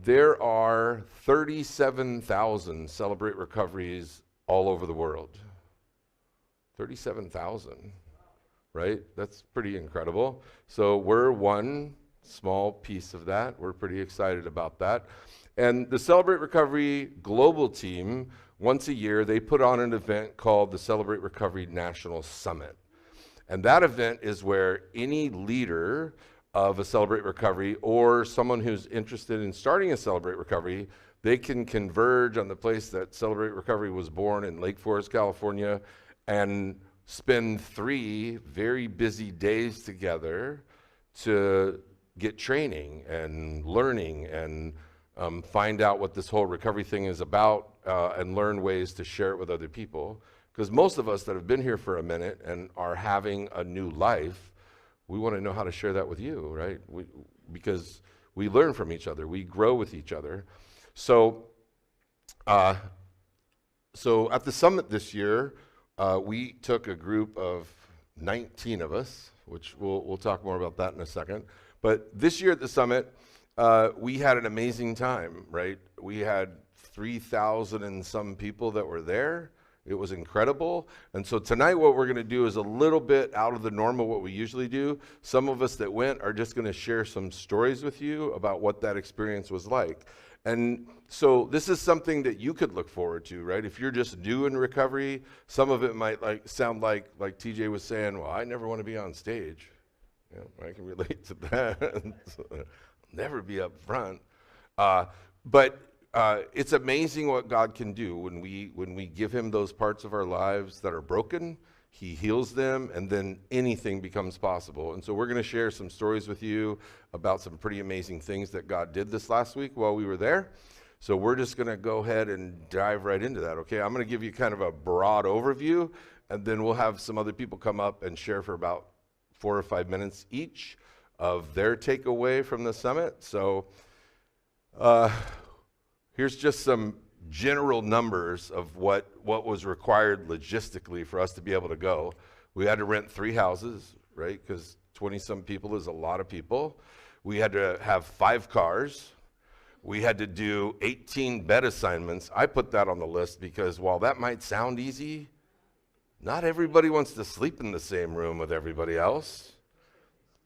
There are 37,000 Celebrate Recoveries all over the world. 37,000, right? That's pretty incredible. So we're one small piece of that. We're pretty excited about that. And the Celebrate Recovery global team, once a year, they put on an event called the Celebrate Recovery National Summit. And that event is where any leader of a Celebrate Recovery or someone who's interested in starting a Celebrate Recovery, they can converge on the place that Celebrate Recovery was born in Lake Forest, California, and spend 3 very busy days together to get training and learning and find out what this whole recovery thing is about and learn ways to share it with other people. Because most of us that have been here for a minute and are having a new life, we want to know how to share that with you, right? Because we learn from each other. We grow with each other. So at the summit this year, we took a group of 19 of us, which we'll talk more about that in a second. But this year at the summit, we had an amazing time, right? We had 3,000 and some people that were there. It was incredible. And so tonight what we're going to do is a little bit out of the norm of what we usually do. Some of us that went are just going to share some stories with you about what that experience was like. And so this is something that you could look forward to, right? If you're just new in recovery, some of it might sound like TJ was saying, well, I never want to be on stage. Yeah, I can relate to that. Never be up front. But it's amazing what God can do when we give him those parts of our lives that are broken. He heals them, and then anything becomes possible. And so we're going to share some stories with you about some pretty amazing things that God did this last week while we were there. So we're just going to go ahead and dive right into that, okay? I'm going to give you kind of a broad overview, and then we'll have some other people come up and share for about 4 or 5 minutes each of their takeaway from the summit. So here's just some general numbers of what was required logistically for us to be able to go. We had to rent 3 houses, right? Because 20-some people is a lot of people. We had to have 5 cars. We had to do 18 bed assignments. I put that on the list because while that might sound easy, not everybody wants to sleep in the same room with everybody else.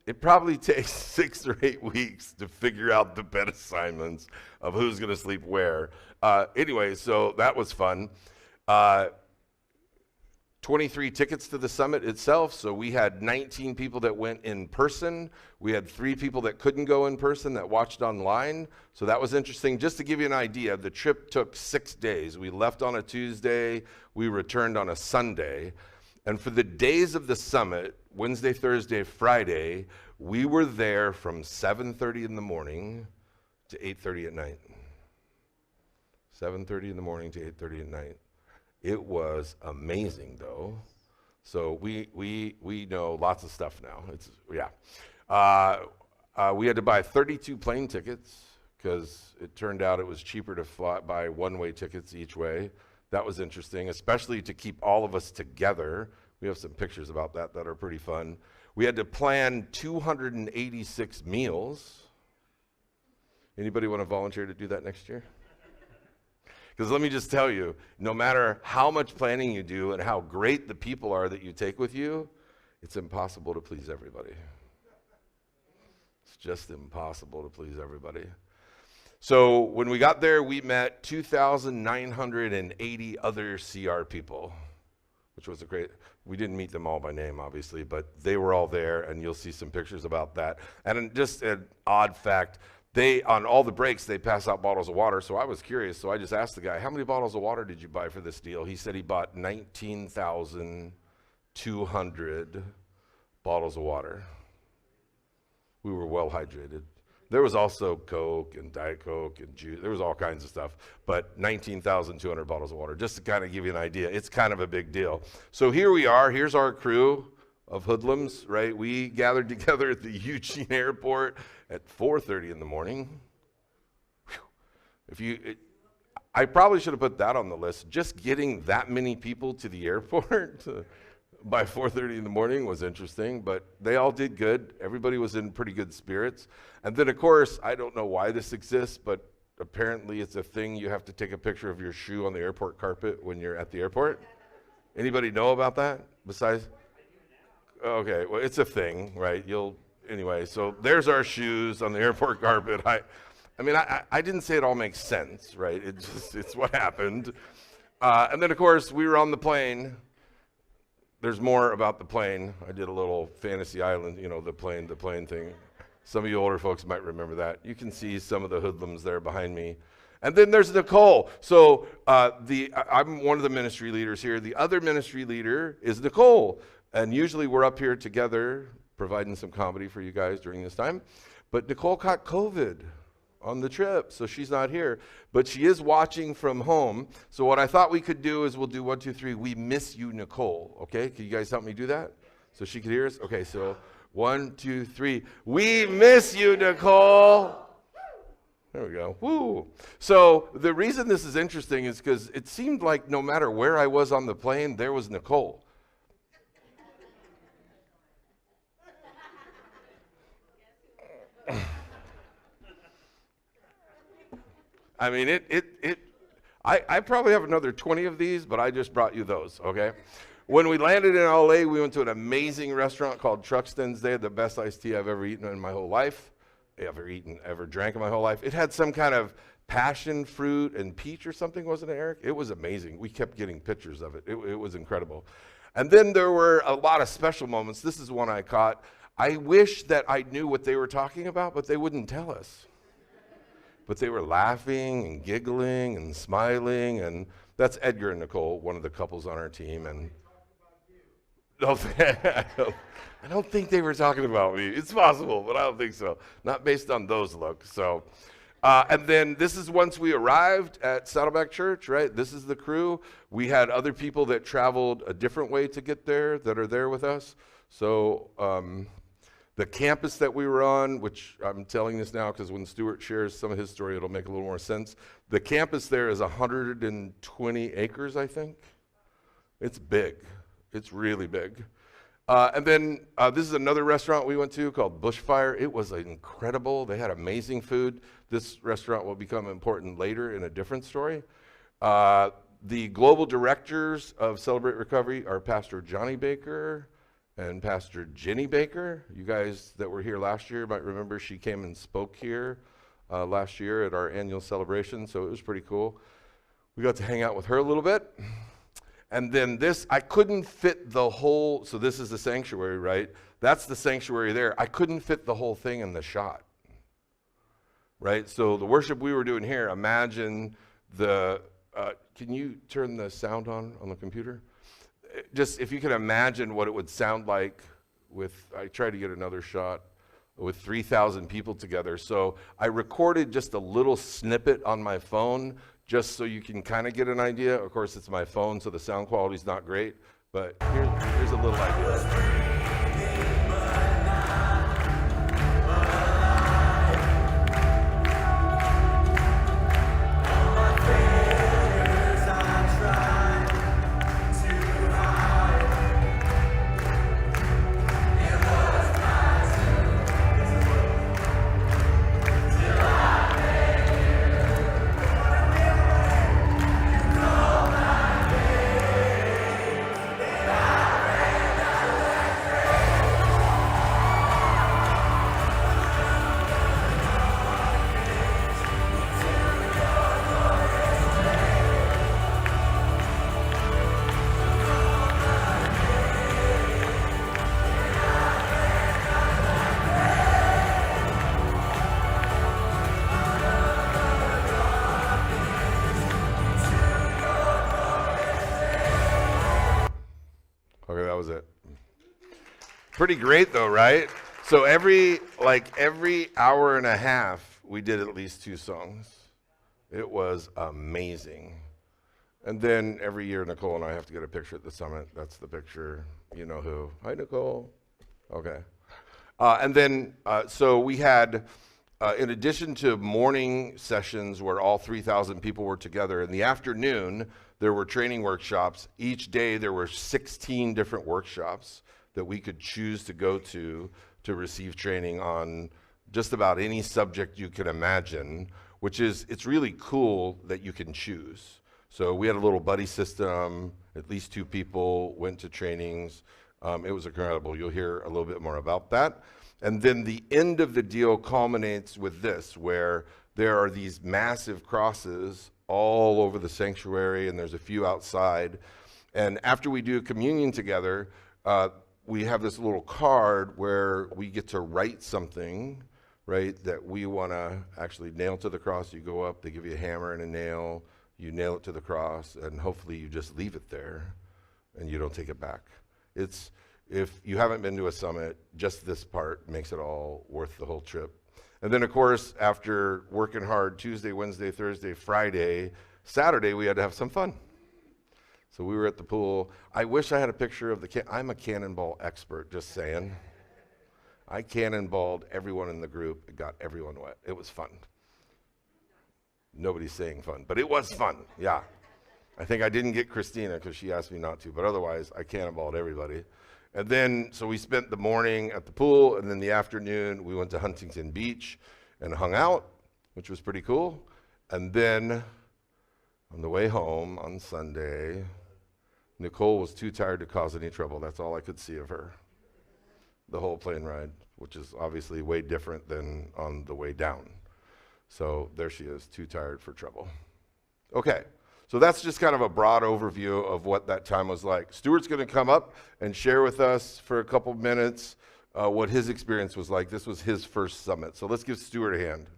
It probably takes 6 or 8 weeks to figure out the bed assignments of who's going to sleep where. Anyway, so that was fun. 23 tickets to the summit itself. So we had 19 people that went in person. We had 3 people that couldn't go in person that watched online. So that was interesting. Just to give you an idea, the trip took 6 days. We left on a Tuesday. We returned on a Sunday. And for the days of the summit, Wednesday, Thursday, Friday, we were there from 7:30 in the morning to 8:30 at night. 7:30 in the morning to 8:30 at night. It was amazing, though. So we know lots of stuff now. We had to buy 32 plane tickets because it turned out it was cheaper to buy one-way tickets each way. That was interesting, especially to keep all of us together. We have some pictures about that are pretty fun. We had to plan 286 meals. Anybody want to volunteer to do that next year? Because let me just tell you, no matter how much planning you do and how great the people are that you take with you, it's impossible to please everybody. It's just impossible to please everybody. So when we got there, we met 2,980 other CR people, which was we didn't meet them all by name, obviously, but they were all there, and you'll see some pictures about that. And just an odd fact, on all the breaks, they pass out bottles of water, so I was curious, so I just asked the guy, how many bottles of water did you buy for this deal? He said he bought 19,200 bottles of water. We were well hydrated. There was also Coke and Diet Coke and juice. There was all kinds of stuff, but 19,200 bottles of water, just to kind of give you an idea. It's kind of a big deal. So here we are. Here's our crew of hoodlums, right? We gathered together at the Eugene Airport at 4:30 in the morning. I probably should have put that on the list. Just getting that many people to the airport by 4:30 in the morning was interesting, but they all did good. Everybody was in pretty good spirits. And then, of course, I don't know why this exists, but apparently it's a thing you have to take a picture of your shoe on the airport carpet when you're at the airport. Anybody know about that besides? Okay, well, it's a thing, right? Anyway, so there's our shoes on the airport carpet. I didn't say it all makes sense, right? It's what happened. And then, of course, we were on the plane. There's more about the plane. I did a little Fantasy Island, the plane thing. Some of you older folks might remember that. You can see some of the hoodlums there behind me. And then there's Nicole. So I'm one of the ministry leaders here. The other ministry leader is Nicole. And usually we're up here together providing some comedy for you guys during this time. But Nicole caught COVID on the trip, so she's not here. But she is watching from home. So what I thought we could do is we'll do 1, 2, 3. We miss you, Nicole. Okay? Can you guys help me do that? So she could hear us? Okay, so 1, 2, 3. We miss you, Nicole. There we go. Woo. So the reason this is interesting is because it seemed like no matter where I was on the plane, there was Nicole. I mean, I probably have another 20 of these, but I just brought you those, okay? When we landed in LA, we went to an amazing restaurant called Truxton's. They had the best iced tea I've ever eaten in my whole life, ever drank in my whole life. It had some kind of passion fruit and peach or something, wasn't it, Eric? It was amazing. We kept getting pictures of it. It was incredible. And then there were a lot of special moments. This is one I caught. I wish that I knew what they were talking about, but they wouldn't tell us. But they were laughing and giggling and smiling, and that's Edgar and Nicole, one of the couples on our team. And I don't think they were talking about me. It's possible, but I don't think so. Not based on those looks. So, and then this is once we arrived at Saddleback Church, right? This is the crew. We had other people that traveled a different way to get there that are there with us. So the campus that we were on, which I'm telling this now because when Stuart shares some of his story, it'll make a little more sense. The campus there is 120 acres, I think. It's big. It's really big. And then this is another restaurant we went to called Bushfire. It was incredible. They had amazing food. This restaurant will become important later in a different story. The global directors of Celebrate Recovery are Pastor Johnny Baker and Pastor Jenny Baker. You guys that were here last year might remember she came and spoke here last year at our annual celebration, so it was pretty cool. We got to hang out with her a little bit. And then this, I couldn't fit the whole, so this is the sanctuary, right? That's the sanctuary there. I couldn't fit the whole thing in the shot, right? So the worship we were doing here, imagine can you turn the sound on the computer? Just if you can imagine what it would sound like I tried to get another shot with 3,000 people together. So I recorded just a little snippet on my phone just so you can kind of get an idea. Of course, it's my phone, so the sound quality is not great, but here's a little idea. Pretty great though, right? So every hour and a half, we did at least 2 songs. It was amazing. And then every year, Nicole and I have to get a picture at the summit. That's the picture. You know who. Hi, Nicole. Okay. And then, so we had, in addition to morning sessions where all 3,000 people were together, in the afternoon, there were training workshops. Each day, there were 16 different workshops that we could choose to go to receive training on just about any subject you could imagine. which is, it's really cool that you can choose. So we had a little buddy system, at least 2 people went to trainings. It was incredible. You'll hear a little bit more about that. And then the end of the deal culminates with this, where there are these massive crosses all over the sanctuary, and there's a few outside. And after we do communion together, we have this little card where we get to write something, right, that we want to actually nail to the cross. You go up, they give you a hammer and a nail, you nail it to the cross, and hopefully you just leave it there and you don't take it back. It's, if you haven't been to a summit, just this part makes it all worth the whole trip. And then, of course, after working hard Tuesday, Wednesday, Thursday, Friday, Saturday, we had to have some fun. So we were at the pool. I wish I had a picture of I'm a cannonball expert, just saying. I cannonballed everyone in the group. It got everyone wet. It was fun. Nobody's saying fun, but it was fun, yeah. I think I didn't get Christina because she asked me not to, but otherwise I cannonballed everybody. And then, so we spent the morning at the pool, and then the afternoon we went to Huntington Beach and hung out, which was pretty cool. And then on the way home on Sunday, Nicole was too tired to cause any trouble. That's all I could see of her the whole plane ride, which is obviously way different than on the way down. So there she is, too tired for trouble. Okay, so that's just kind of a broad overview of what that time was like. Stuart's going to come up and share with us for a couple minutes what his experience was like. This was his first summit. So let's give Stuart a hand.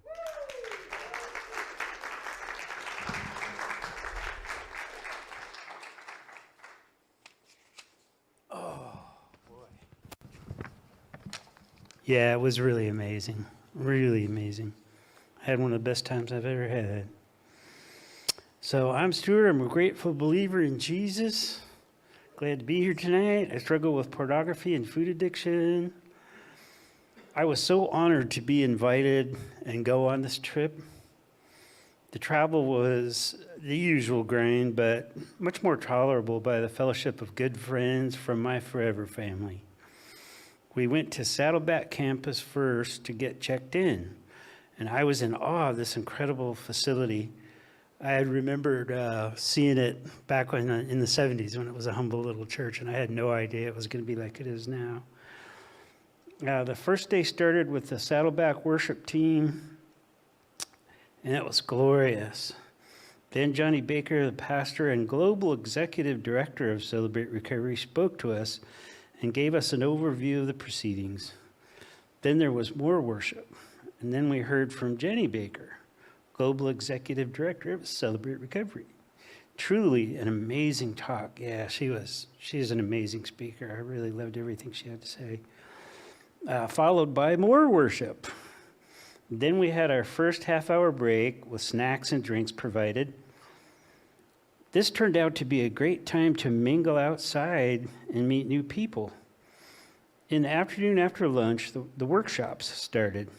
Yeah, it was really amazing. Really amazing. I had one of the best times I've ever had. So I'm Stuart. I'm a grateful believer in Jesus. Glad to be here tonight. I struggle with pornography and food addiction. I was so honored to be invited and go on this trip. The travel was the usual grind, but much more tolerable by the fellowship of good friends from my forever family. We went to Saddleback campus first to get checked in, and I was in awe of this incredible facility. I had remembered seeing it back when, in the 70s when it was a humble little church, and I had no idea it was going to be like it is now. The first day started with the Saddleback worship team, and it was glorious. Then Johnny Baker, the pastor and global executive director of Celebrate Recovery, spoke to us and gave us an overview of the proceedings. Then there was more worship, and then we heard from Jenny Baker, Global Executive Director of Celebrate Recovery. Truly an amazing talk. Yeah, she's an amazing speaker. I really loved everything she had to say. Followed by more worship. Then we had our first half-hour break with snacks and drinks provided. This turned out to be a great time to mingle outside and meet new people. In the afternoon after lunch, the workshops started.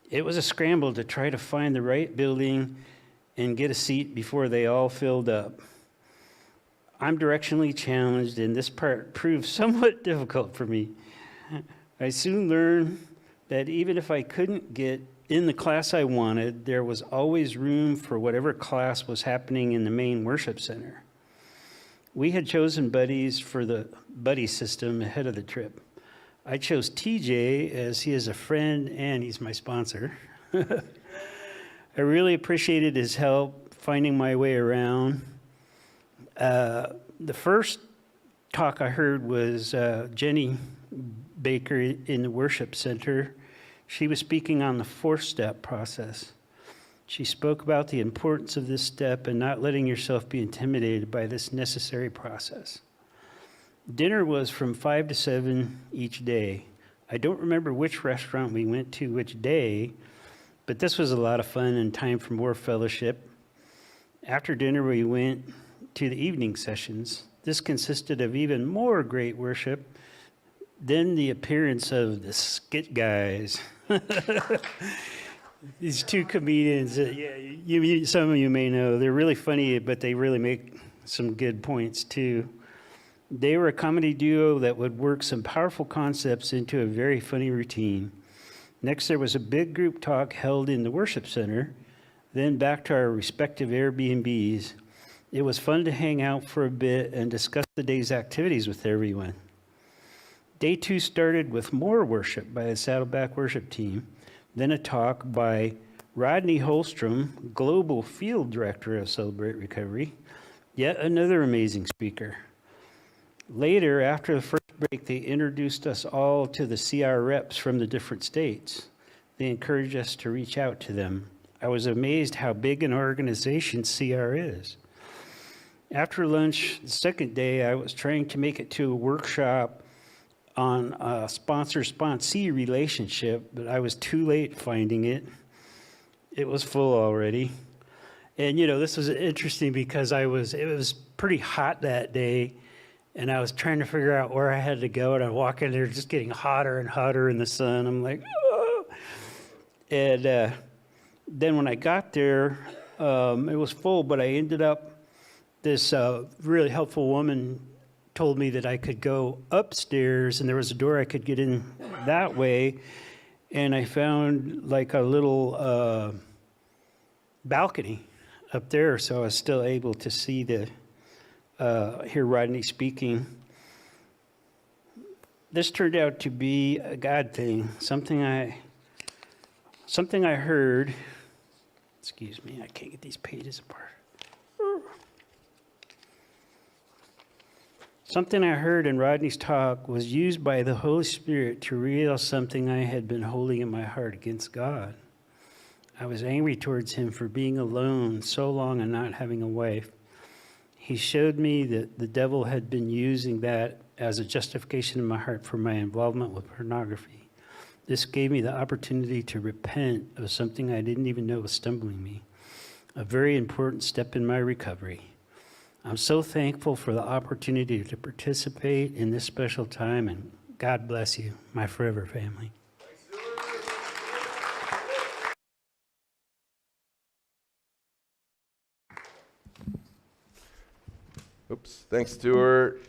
It was a scramble to try to find the right building and get a seat before they all filled up. I'm directionally challenged, and this part proved somewhat difficult for me. I soon learned that even if I couldn't get in the class I wanted, there was always room for whatever class was happening in the main worship center. We had chosen buddies for the buddy system ahead of the trip. I chose TJ as he is a friend and he's my sponsor. I really appreciated his help finding my way around. The first talk I heard was Jenny Baker in the worship center. She was speaking on the 4-step process. She spoke about the importance of this step and not letting yourself be intimidated by this necessary process. Dinner was from 5 to 7 each day. I don't remember which restaurant we went to which day, but this was a lot of fun and time for more fellowship. After dinner, we went to the evening sessions. This consisted of even more great worship. Then the appearance of the skit guys. These 2 comedians, some of you may know, they're really funny, but they really make some good points too. They were a comedy duo that would work some powerful concepts into a very funny routine. Next, there was a big group talk held in the worship center. then back to our respective Airbnbs. It was fun to hang out for a bit and discuss the day's activities with everyone. Day 2 started with more worship by the Saddleback worship team, then a talk by Rodney Holstrom, Global Field Director of Celebrate Recovery, yet another amazing speaker. Later, after the first break, they introduced us all to the CR reps from the different states. They encouraged us to reach out to them. I was amazed how big an organization CR is. After lunch, the second day, I was trying to make it to a workshop on a sponsor-sponsee relationship, but I was too late finding it. It was full already. And this was interesting because it was pretty hot that day, and I was trying to figure out where I had to go, and I walk in there just getting hotter and hotter in the sun. I'm like, oh. And then when I got there, it was full, but I ended up, this really helpful woman told me that I could go upstairs, and there was a door I could get in that way, and I found like a little balcony up there, so I was still able to see hear Rodney speaking. This turned out to be a God thing, something I heard. Excuse me, I can't get these pages apart. Something I heard in Rodney's talk was used by the Holy Spirit to reveal something I had been holding in my heart against God. I was angry towards him for being alone so long and not having a wife. He showed me that the devil had been using that as a justification in my heart for my involvement with pornography. This gave me the opportunity to repent of something I didn't even know was stumbling me, a very important step in my recovery. I'm so thankful for the opportunity to participate in this special time, and God bless you, my forever family. Oops, thanks, Stuart.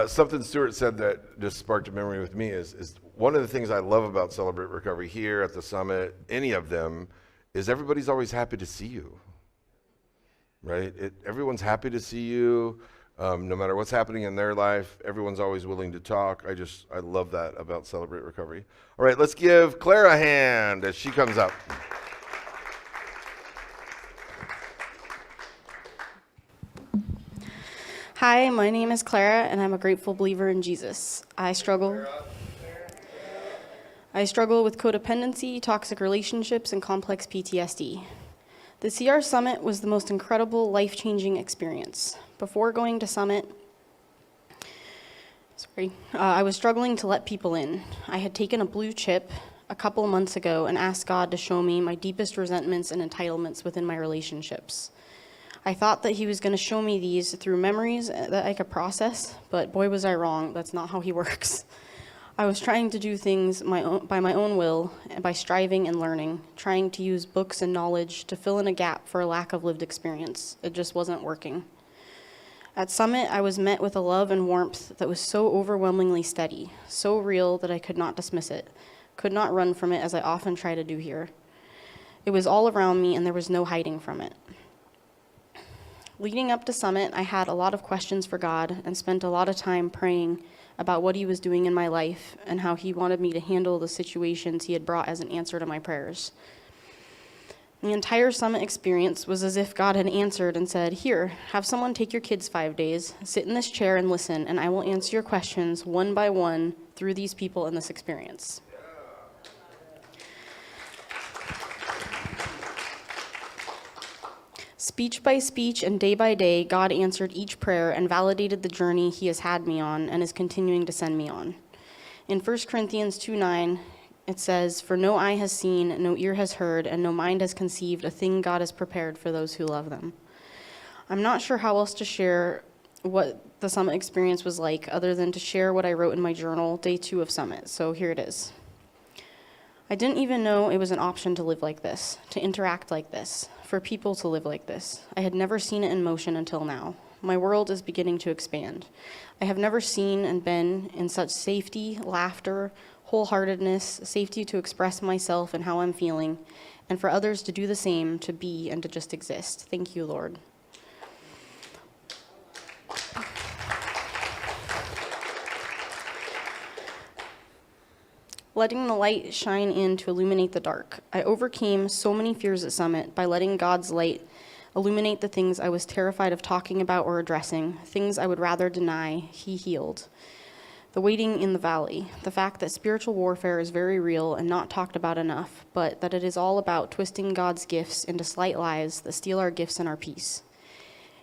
Something Stuart said that just sparked a memory with me is one of the things I love about Celebrate Recovery here at the summit, any of them, is everybody's always happy to see you, right? Everyone's happy to see you, no matter what's happening in their life. Everyone's always willing to talk. I love that about Celebrate Recovery. All right, let's give Claire a hand as she comes up. Hi, my name is Clara, and I'm a grateful believer in Jesus. I struggle with codependency, toxic relationships, and complex PTSD. The CR Summit was the most incredible, life-changing experience. Before going to Summit, I was struggling to let people in. I had taken a blue chip a couple months ago and asked God to show me my deepest resentments and entitlements within my relationships. I thought that he was going to show me these through memories that I could process, but boy was I wrong. That's not how he works. I was trying to do things by my own will, and by striving and learning, trying to use books and knowledge to fill in a gap for a lack of lived experience. It just wasn't working. At Summit, I was met with a love and warmth that was so overwhelmingly steady, so real that I could not dismiss it, could not run from it as I often try to do here. It was all around me, and there was no hiding from it. Leading up to Summit, I had a lot of questions for God and spent a lot of time praying about what he was doing in my life and how he wanted me to handle the situations he had brought as an answer to my prayers. The entire Summit experience was as if God had answered and said, "Here, have someone take your kids 5 days, sit in this chair and listen, and I will answer your questions one by one through these people in this experience." Speech by speech and day by day, God answered each prayer and validated the journey he has had me on and is continuing to send me on. In 1 Corinthians 2:9, it says, "For no eye has seen, no ear has heard, and no mind has conceived a thing God has prepared for those who love them." I'm not sure how else to share what the Summit experience was like other than to share what I wrote in my journal, day 2 of Summit. So here it is. I didn't even know it was an option to live like this, to interact like this, for people to live like this. I had never seen it in motion until now. My world is beginning to expand. I have never seen and been in such safety, laughter, wholeheartedness, safety to express myself and how I'm feeling, and for others to do the same, to be and to just exist. Thank you, Lord. Letting the light shine in to illuminate the dark. I overcame so many fears at Summit by letting God's light illuminate the things I was terrified of talking about or addressing, things I would rather deny. He healed. The waiting in the valley, the fact that spiritual warfare is very real and not talked about enough, but that it is all about twisting God's gifts into slight lies that steal our gifts and our peace.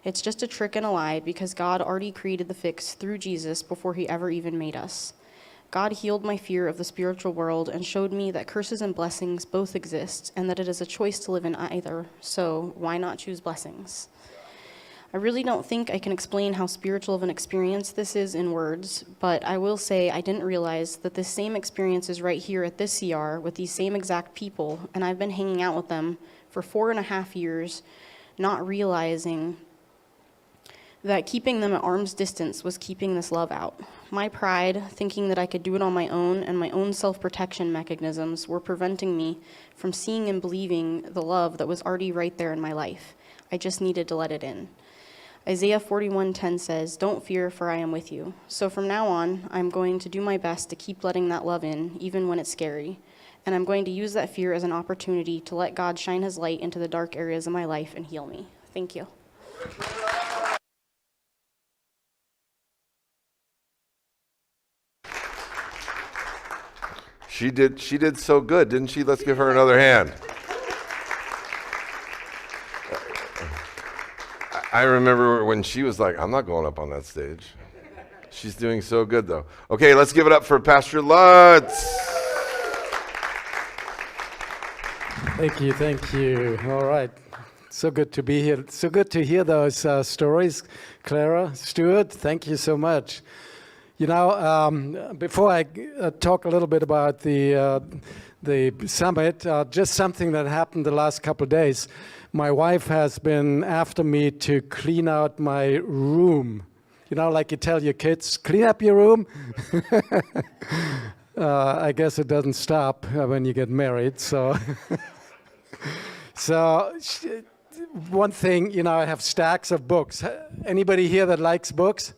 It's just a trick and a lie because God already created the fix through Jesus before he ever even made us. God healed my fear of the spiritual world and showed me that curses and blessings both exist and that it is a choice to live in either, so why not choose blessings? I really don't think I can explain how spiritual of an experience this is in words, but I will say I didn't realize that this same experience is right here at this CR with these same exact people, and I've been hanging out with them for 4.5 years, not realizing that keeping them at arm's distance was keeping this love out. My pride, thinking that I could do it on my own, and my own self-protection mechanisms were preventing me from seeing and believing the love that was already right there in my life. I just needed to let it in. Isaiah 41:10 says, "Don't fear, for I am with you." So from now on, I'm going to do my best to keep letting that love in, even when it's scary. And I'm going to use that fear as an opportunity to let God shine his light into the dark areas of my life and heal me. Thank you. She did so good, didn't she? Let's give her another hand. I remember when she was like, I'm not going up on that stage. She's doing so good, though. Okay, let's give it up for Pastor Lutz. Thank you. All right. So good to be here. So good to hear those stories. Clara, Stuart, thank you so much. You know, before I talk a little bit about the summit, just something that happened the last couple of days. My wife has been after me to clean out my room. You know, like you tell your kids, clean up your room. I guess it doesn't stop when you get married. So, one thing, you know, I have stacks of books. Anybody here that likes books?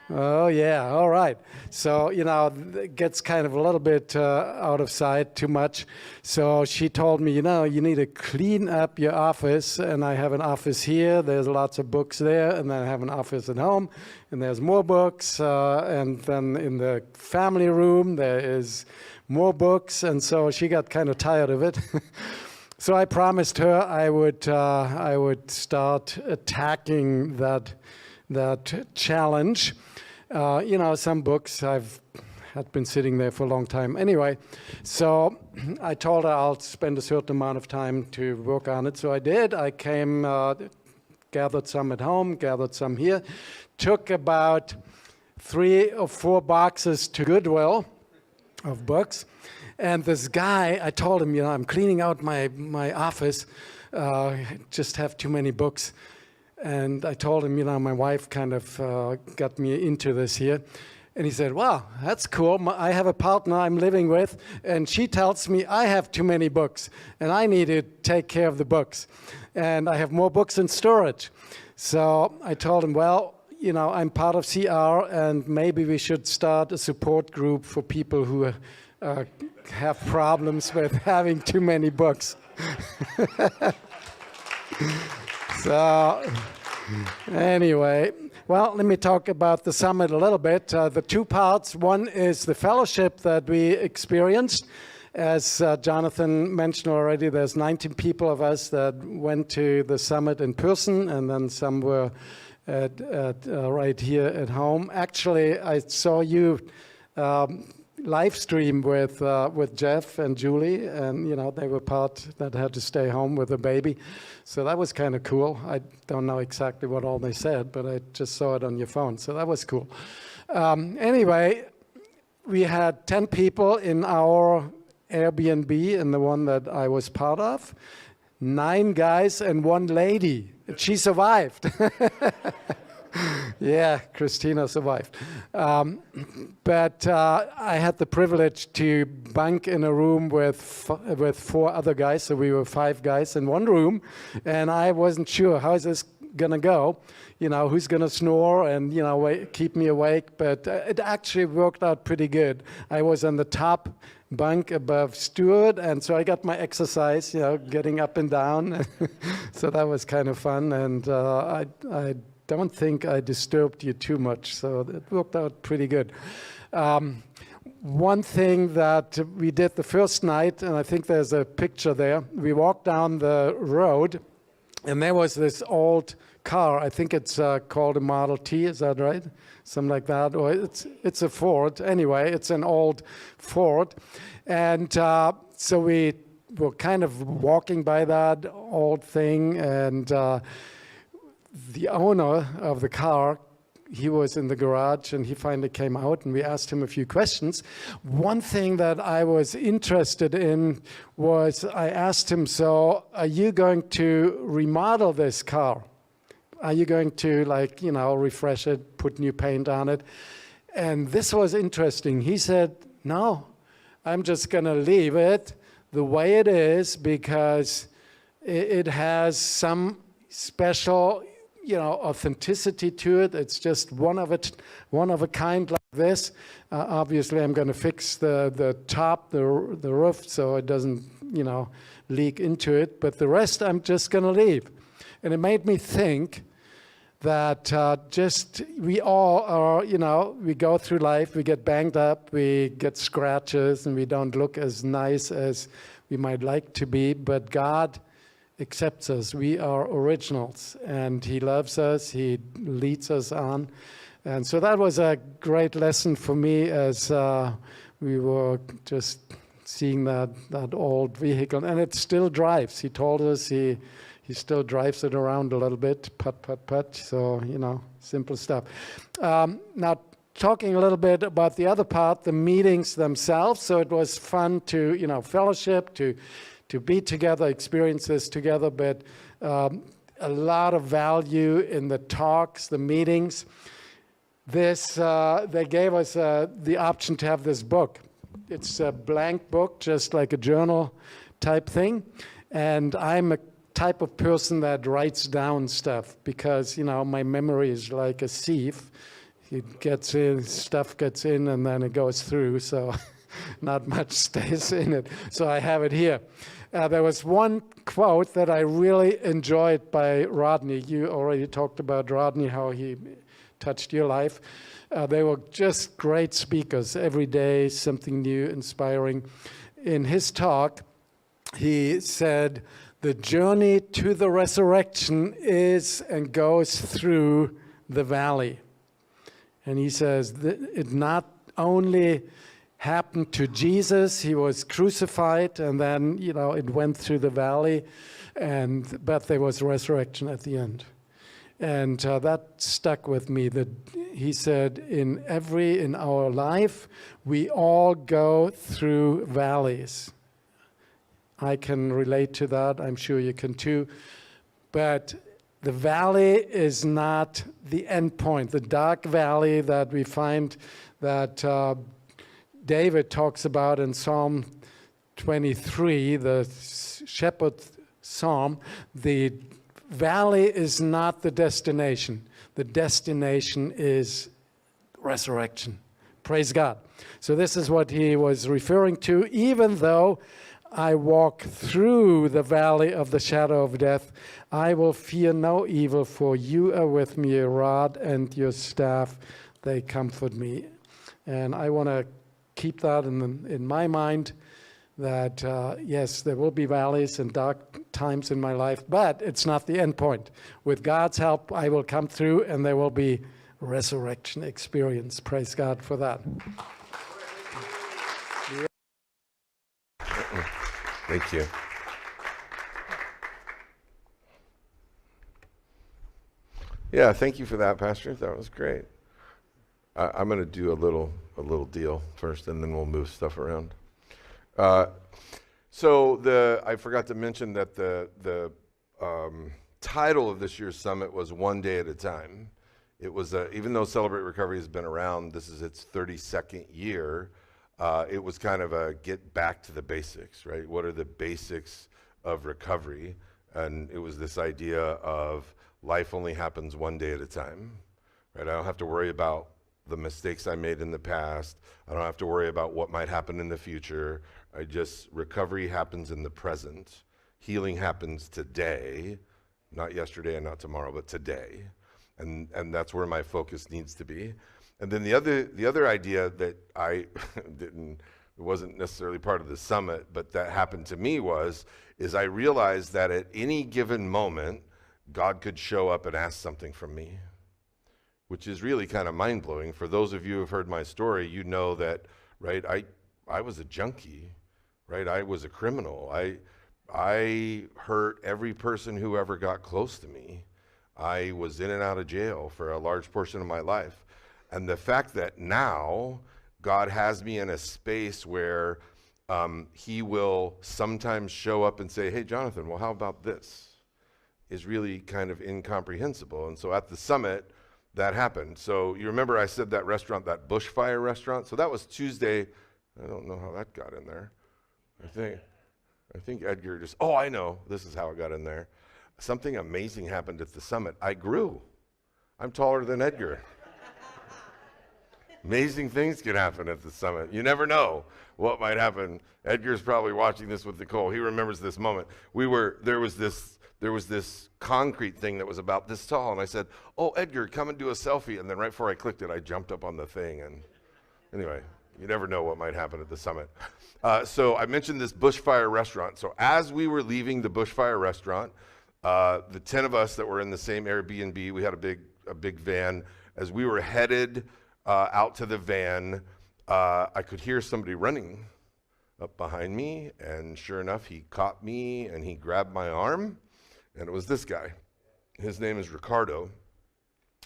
Oh, yeah, all right. So, you know, it gets kind of a little bit out of sight, too much. So she told me, you know, you need to clean up your office. And I have an office here. There's lots of books there. And then I have an office at home. And there's more books. And then in the family room, there is more books. And so she got kind of tired of it. So I promised her I would start attacking that challenge. You know, some books had been sitting there for a long time. Anyway, so I told her I'll spend a certain amount of time to work on it. So I did. I came, gathered some at home, gathered some here, took about 3 or 4 boxes to Goodwill of books. And this guy, I told him, you know, I'm cleaning out my office, just have too many books. And I told him, you know, my wife kind of got me into this here. And he said, wow, that's cool. I have a partner I'm living with, and she tells me I have too many books, and I need to take care of the books. And I have more books in storage. So I told him, well, you know, I'm part of CR, and maybe we should start a support group for people who have problems with having too many books. So, anyway, well, let me talk about the summit a little bit. The 2 parts. One is the fellowship that we experienced. As Jonathan mentioned already, there's 19 people of us that went to the summit in person, and then some were right here at home. Actually, I saw you live stream with Jeff and Julie, and you know they were part that had to stay home with a baby, so that was kind of cool. I don't know exactly what all they said, but I just saw it on your phone, so that was cool. Anyway, we had 10 people in our Airbnb, in the one that I was part of, 9 guys and 1 lady. She survived. Yeah, Christina survived. But I had the privilege to bunk in a room with 4 other guys, so we were 5 guys in one room, and I wasn't sure how is this gonna go, who's gonna snore and keep me awake, but it actually worked out pretty good. I was on the top bunk above Stuart, and so I got my exercise, getting up and down. So that was kind of fun, and I don't think I disturbed you too much, so it worked out pretty good. One thing that we did the first night, and I think there's a picture there, we walked down the road, and there was this old car. I think it's called a Model T, is that right? Something like that. Or it's a Ford. Anyway, it's an old Ford. And so we were kind of walking by that old thing, and the owner of the car, he was in the garage, and he finally came out, and we asked him a few questions. One thing that I was interested in was I asked him, so are you going to remodel this car? Are you going to, refresh it, put new paint on it? And this was interesting. He said, no, I'm just going to leave it the way it is because it has some special authenticity to it. It's just one of a kind like this. Obviously, I'm going to fix the top, the roof, so it doesn't, leak into it. But the rest, I'm just going to leave. And it made me think that we all are, we go through life, we get banged up, we get scratches, and we don't look as nice as we might like to be. But God accepts us. We are originals, and He loves us. He leads us on. And so that was a great lesson for me as we were just seeing that old vehicle. And it still drives. He told us he still drives it around a little bit, putt. So, simple stuff. Now, talking a little bit about the other part, the meetings themselves. So it was fun to, fellowship, to be together, experience this together, but a lot of value in the talks, the meetings. They gave us the option to have this book. It's a blank book, just like a journal type thing. And I'm a type of person that writes down stuff because, my memory is like a sieve. It gets in, stuff gets in, and then it goes through, so not much stays in it. So I have it here. There was one quote that I really enjoyed by Rodney. You already talked about Rodney, how he touched your life. They were just great speakers. Every day, something new, inspiring. In his talk, he said, the journey to the resurrection is and goes through the valley. And he says, it not only happened to Jesus, he was crucified, and then, it went through the valley, but there was resurrection at the end. And that stuck with me, that he said, in our life, we all go through valleys. I can relate to that. I'm sure you can too. But the valley is not the end point. The dark valley that we find that David talks about in Psalm 23, the shepherd psalm, the valley is not the destination. The destination is resurrection. Praise God. So this is what he was referring to. Even though I walk through the valley of the shadow of death, I will fear no evil, for you are with me, your rod and your staff, they comfort me. And I want to keep that in my mind, that yes, there will be valleys and dark times in my life, but it's not the end point. With God's help, I will come through, and there will be resurrection experience. Praise God for that. Thank you. Yeah, thank you for that, Pastor. That was great. I'm going to do a little deal first, and then we'll move stuff around. So I forgot to mention that the title of this year's summit was One Day at a Time. It was, even though Celebrate Recovery has been around, this is its 32nd year, it was kind of a get back to the basics, right? What are the basics of recovery? And it was this idea of life only happens one day at a time, right? I don't have to worry about the mistakes I made in the past. I don't have to worry about what might happen in the future. Recovery happens in the present. Healing happens today, not yesterday and not tomorrow, but today. And that's where my focus needs to be. And then the other idea that I it wasn't necessarily part of the summit, but that happened to me is I realized that at any given moment, God could show up and ask something from me, which is really kind of mind-blowing. For those of you who have heard my story, you know that, right, I was a junkie, right? I was a criminal. I hurt every person who ever got close to me. I was in and out of jail for a large portion of my life. And the fact that now God has me in a space where he will sometimes show up and say, hey, Jonathan, well, how about this? Is really kind of incomprehensible. And so at the summit, that happened. So you remember I said that restaurant, that bushfire restaurant? So that was Tuesday. I don't know how that got in there. I think Edgar just, oh, I know. This is how it got in there. Something amazing happened at the summit. I grew. I'm taller than Edgar. Amazing things can happen at the summit. You never know what might happen. Edgar's probably watching this with Nicole. He remembers this moment. There was this concrete thing that was about this tall, and I said, oh, Edgar, come and do a selfie. And then right before I clicked it, I jumped up on the thing. And anyway, you never know what might happen at the summit. So I mentioned this bushfire restaurant. So as we were leaving the bushfire restaurant, the 10 of us that were in the same Airbnb, we had a big van. As we were headed out to the van, I could hear somebody running up behind me, and sure enough, he caught me and he grabbed my arm, and it was this guy. His name is Ricardo.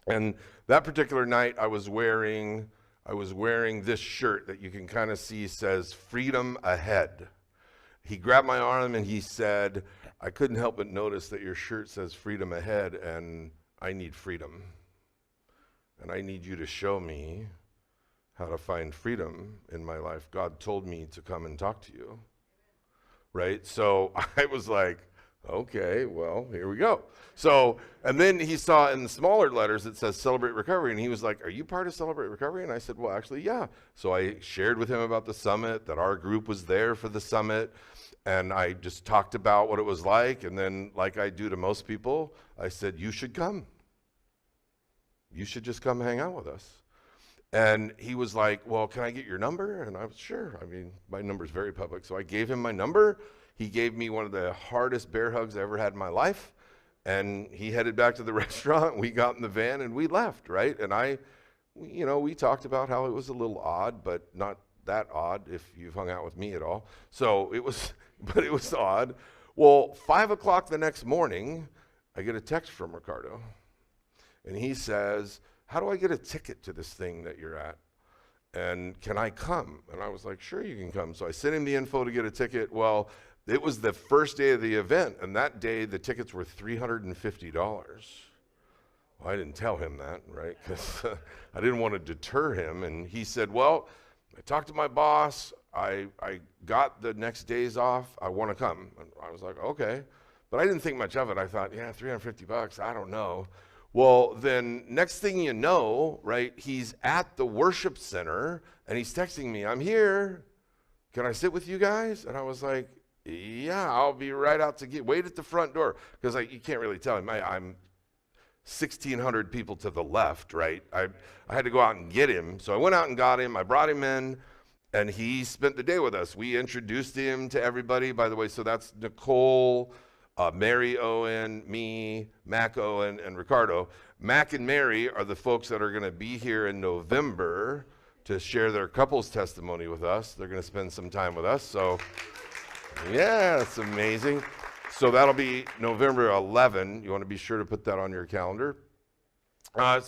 And that particular night, I was wearing this shirt that you can kind of see says "Freedom Ahead." He grabbed my arm and he said, I couldn't help but notice that your shirt says "Freedom Ahead," and I need freedom. And I need you to show me how to find freedom in my life. God told me to come and talk to you, right? So I was like, okay, well, here we go. So, and then he saw in the smaller letters, it says Celebrate Recovery, and he was like, are you part of Celebrate Recovery? And I said, well, actually, yeah. So I shared with him about the summit, that our group was there for the summit, and I just talked about what it was like, and then, like I do to most people, I said, you should come. You should just come hang out with us. And he was like, well, can I get your number? And I was, sure. I mean, my number's very public. So I gave him my number. He gave me one of the hardest bear hugs I ever had in my life. And he headed back to the restaurant. We got in the van and we left, right? And we talked about how it was a little odd, but not that odd if you've hung out with me at all. So it was odd. Well, 5 o'clock the next morning, I get a text from Ricardo. And he says, how do I get a ticket to this thing that you're at? And can I come? And I was like, sure, you can come. So I sent him the info to get a ticket. Well, it was the first day of the event, and that day the tickets were $350. Well, I didn't tell him that, right? Because I didn't want to deter him. And he said, well, I talked to my boss. I got the next days off. I want to come. And I was like, okay. But I didn't think much of it. I thought, yeah, $350, I don't know. Well, then next thing you know, right, he's at the worship center and he's texting me, I'm here. Can I sit with you guys? And I was like, yeah, I'll be right out to wait at the front door. Because you can't really tell him. I'm 1,600 people to the left, right? I had to go out and get him. So I went out and got him. I brought him in and he spent the day with us. We introduced him to everybody, by the way. So that's Nicole, Mary Owen, me, Mac Owen, and Ricardo. Mac and Mary are the folks that are going to be here in November to share their couples testimony with us. They're going to spend some time with us. So, yeah, it's amazing. So that'll be November 11. You want to be sure to put that on your calendar. I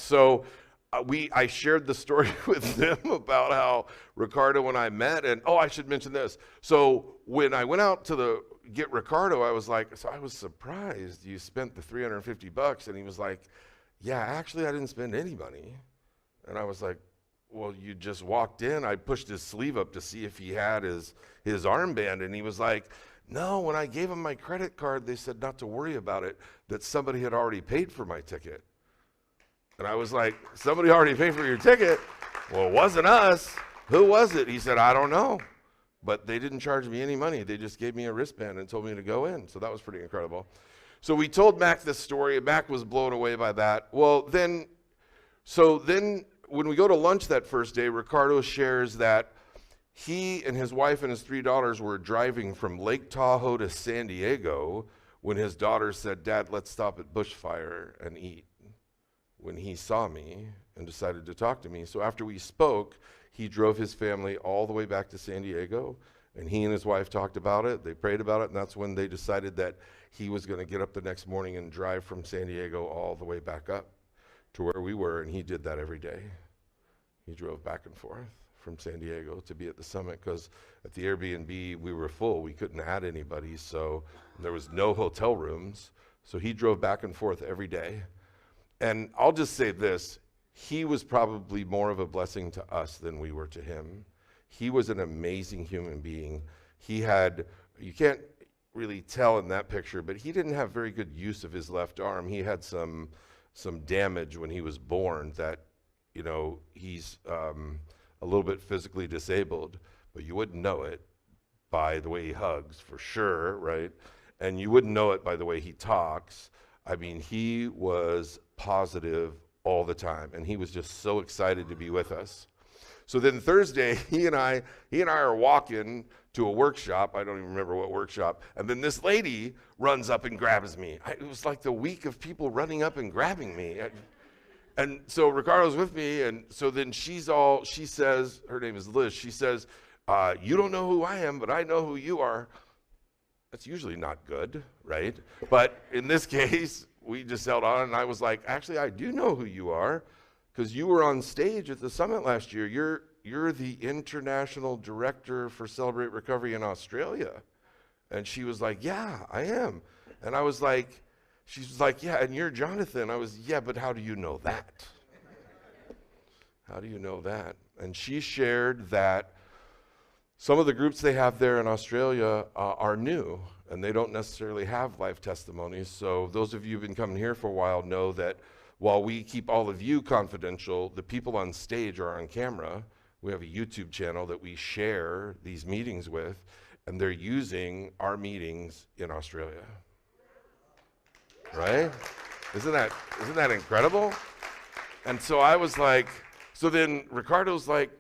shared the story with them about how Ricardo and I met. And, I should mention this. So when I went out to get Ricardo, I was like, so I was surprised you spent the $350. And he was like, yeah, actually, I didn't spend any money. And I was like, well, you just walked in. I pushed his sleeve up to see if he had his armband. And he was like, no, when I gave him my credit card, they said not to worry about it, that somebody had already paid for my ticket. And I was like, somebody already paid for your ticket? Well, it wasn't us. Who was it? He said, I don't know. But they didn't charge me any money. They just gave me a wristband and told me to go in. So that was pretty incredible. So we told Mac this story, and Mac was blown away by that. Well, then when we go to lunch that first day, Ricardo shares that he and his wife and his 3 daughters were driving from Lake Tahoe to San Diego when his daughter said, Dad, let's stop at Bushfire and eat. When he saw me and decided to talk to me. So after we spoke, he drove his family all the way back to San Diego, and he and his wife talked about it. They prayed about it, and that's when they decided that he was going to get up the next morning and drive from San Diego all the way back up to where we were, and he did that every day. He drove back and forth from San Diego to be at the summit, because at the Airbnb, we were full. We couldn't add anybody, so there was no hotel rooms. So he drove back and forth every day. And I'll just say this, he was probably more of a blessing to us than we were to him. He was an amazing human being. He had, you can't really tell in that picture, but he didn't have very good use of his left arm. He had some damage when he was born that, you know, he's a little bit physically disabled, but you wouldn't know it by the way he hugs, for sure, right? And you wouldn't know it by the way he talks. I mean, he was positive all the time, and he was just so excited to be with us. So then Thursday, he and I are walking to a workshop. I don't even remember what workshop. And then this lady runs up and grabs me. It was like the week of people running up and grabbing me. And so Ricardo's with me, and so then she says, her name is Liz, she says, you don't know who I am, but I know who you are. That's usually not good, right? But in this case, we just held on, and I was like, actually, I do know who you are, because you were on stage at the summit last year. You're the international director for Celebrate Recovery in Australia. And she was like, yeah, I am. And I was like, she was like, yeah, and you're Jonathan. I was, yeah, but how do you know that? How do you know that? And she shared that some of the groups they have there in Australia are new, and they don't necessarily have life testimonies. So those of you who've been coming here for a while know that while we keep all of you confidential, the people on stage are on camera. We have a YouTube channel that we share these meetings with, and they're using our meetings in Australia. Right? Isn't that incredible? And so I was like, so then Ricardo's like,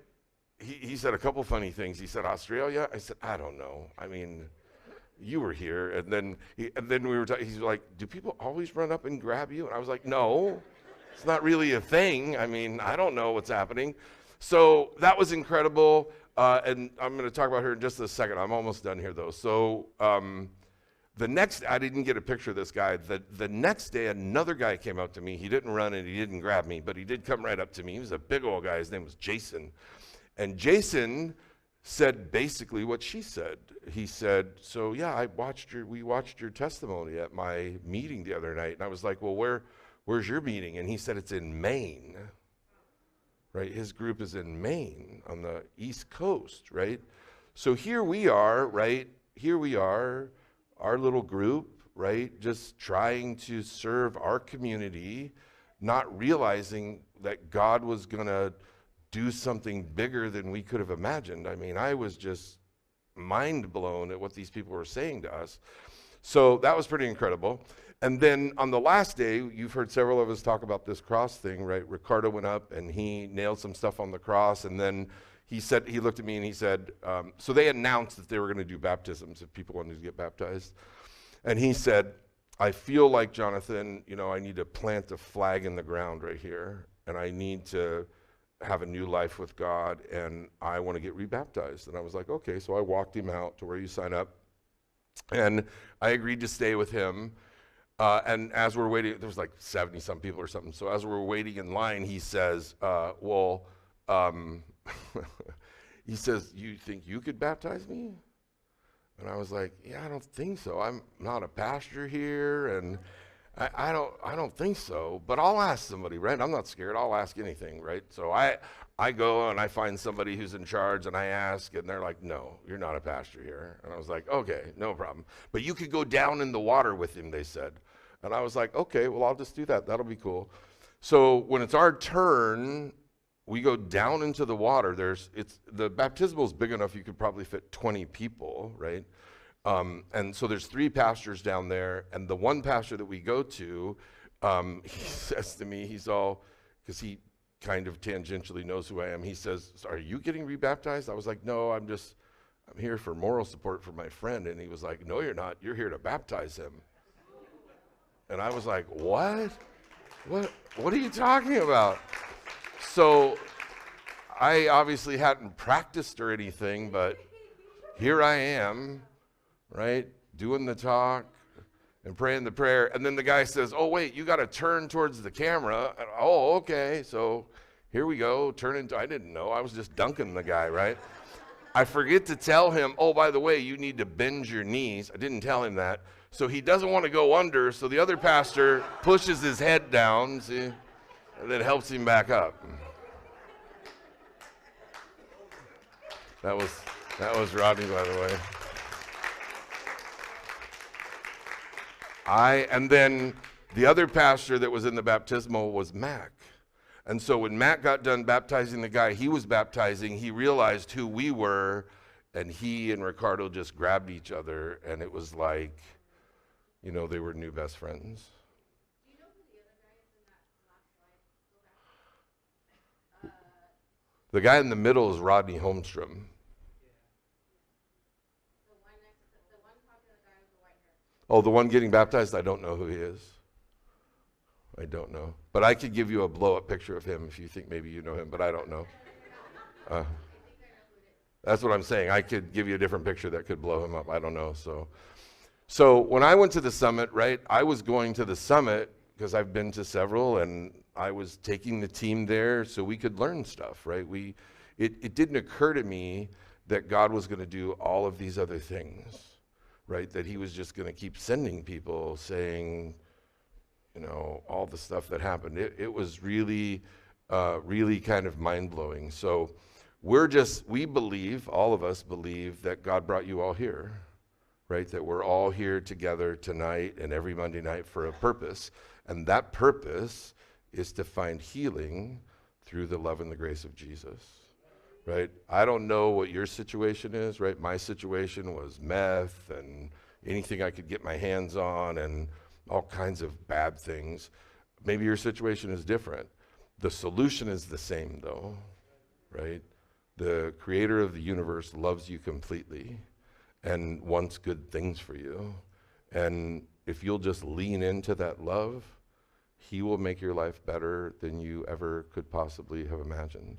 he said a couple funny things. He said, Australia? I said, I don't know. I mean, you were here. And then we were talking, he's like, do people always run up and grab you? And I was like, no, it's not really a thing. I mean, I don't know what's happening. So that was incredible. And I'm going to talk about her in just a second. I'm almost done here, though. So I didn't get a picture of this guy. The next day, another guy came up to me. He didn't run and he didn't grab me, but he did come right up to me. He was a big old guy. His name was Jason. And Jason said basically what she said. He said, so yeah, we watched your testimony at my meeting the other night. And I was like, well, where's your meeting? And he said, it's in Maine, right? His group is in Maine on the East Coast, right? So here we are, right? Here we are, our little group, right? Just trying to serve our community, not realizing that God was going to do something bigger than we could have imagined. I mean, I was just mind blown at what these people were saying to us. So that was pretty incredible. And then on the last day, you've heard several of us talk about this cross thing, right? Ricardo went up and he nailed some stuff on the cross, and then he looked at me and he said, so they announced that they were going to do baptisms if people wanted to get baptized. And he said, I feel like, Jonathan, I need to plant a flag in the ground right here, and I need to have a new life with God, and I want to get rebaptized. And I was like, okay. So I walked him out to where you sign up, and I agreed to stay with him. And as we're waiting, there was like 70 some people or something. So as we're waiting in line, he says, he says, you think you could baptize me? And I was like, yeah, I don't think so. I'm not a pastor here. And I don't think so, but I'll ask somebody, right? I'm not scared. I'll ask anything, right? So I go and I find somebody who's in charge and I ask, and they're like, no, you're not a pastor here. And I was like, okay, no problem. But you could go down in the water with him, they said. And I was like, okay, well, I'll just do that. That'll be cool. So when it's our turn, we go down into the water. The baptismal is big enough you could probably fit 20 people, right? And so there's 3 pastors down there, and the one pastor that we go to, he says to me, because he kind of tangentially knows who I am, he says, are you getting rebaptized? I was like, no, I'm here for moral support for my friend. And he was like, no, you're not. You're here to baptize him. And I was like, what? What are you talking about? So I obviously hadn't practiced or anything, but here I am, right, doing the talk and praying the prayer. And then the guy says, oh, wait, you got to turn towards the camera. And, oh, okay. So here we go. I didn't know. I was just dunking the guy, right? I forget to tell him, oh, by the way, you need to bend your knees. I didn't tell him that. So he doesn't want to go under. So the other pastor pushes his head down, see, and then helps him back up. That was Rodney, by the way. And then the other pastor that was in the baptismal was Mac. And so when Mac got done baptizing the guy he was baptizing, he realized who we were, and he and Ricardo just grabbed each other, and it was like, they were new best friends. Do you know who the other guy is in that last slide? Go back. The guy in the middle is Rodney Holmstrom. The one talking to the guy with the white hair. Oh, the one getting baptized? I don't know who he is. I don't know. But I could give you a blow-up picture of him if you think maybe you know him, but I don't know. That's what I'm saying. I could give you a different picture that could blow him up. I don't know. So when I went to the summit, right, I was going to the summit because I've been to several, and I was taking the team there so we could learn stuff, right? It didn't occur to me that God was going to do all of these other things, right? That he was just going to keep sending people saying, all the stuff that happened. It was really, really kind of mind-blowing. So we believe, all of us believe, that God brought you all here, right? That we're all here together tonight and every Monday night for a purpose. And that purpose is to find healing through the love and the grace of Jesus, right? I don't know what your situation is, right? My situation was meth and anything I could get my hands on and all kinds of bad things. Maybe your situation is different. The solution is the same, though, right? The creator of the universe loves you completely and wants good things for you. And if you'll just lean into that love, he will make your life better than you ever could possibly have imagined.